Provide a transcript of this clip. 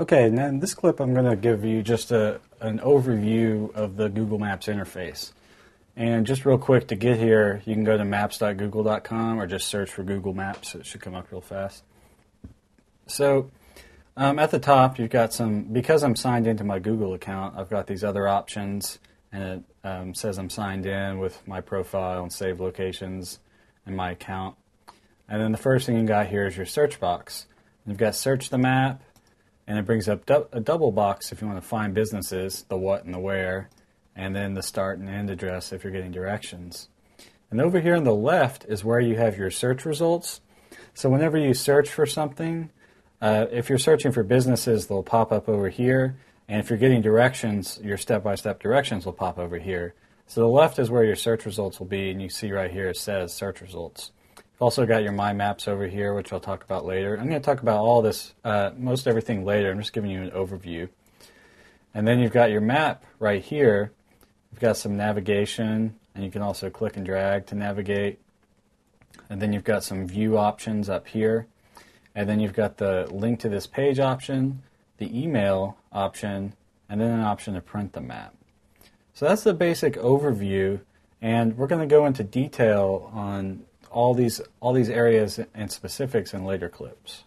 Okay, now in this clip I'm going to give you just an overview of the Google Maps interface. And just real quick, to get here, you can go to maps.google.com or just search for Google Maps. It should come up real fast. So at the top, you've got because I'm signed into my Google account, I've got these other options, and it says I'm signed in with my profile and saved locations and my account. And then the first thing you got here is your search box. You've got search the map, and it brings up a double box if you want to find businesses, the what and the where, and then the start and end address if you're getting directions. And over here on the left is where you have your search results. So whenever you search for something, if you're searching for businesses, they'll pop up over here. And if you're getting directions, your step-by-step directions will pop over here. So the left is where your search results will be, and you see right here it says search results. You've also got your My Maps over here, which I'll talk about later. I'm going to talk about all this, most everything later. I'm just giving you an overview. And then you've got your map right here. You've got some navigation, and you can also click and drag to navigate. And then you've got some view options up here. And then you've got the link to this page option, the email option, and then an option to print the map. So that's the basic overview, and we're going to go into detail on all these areas and specifics in later clips.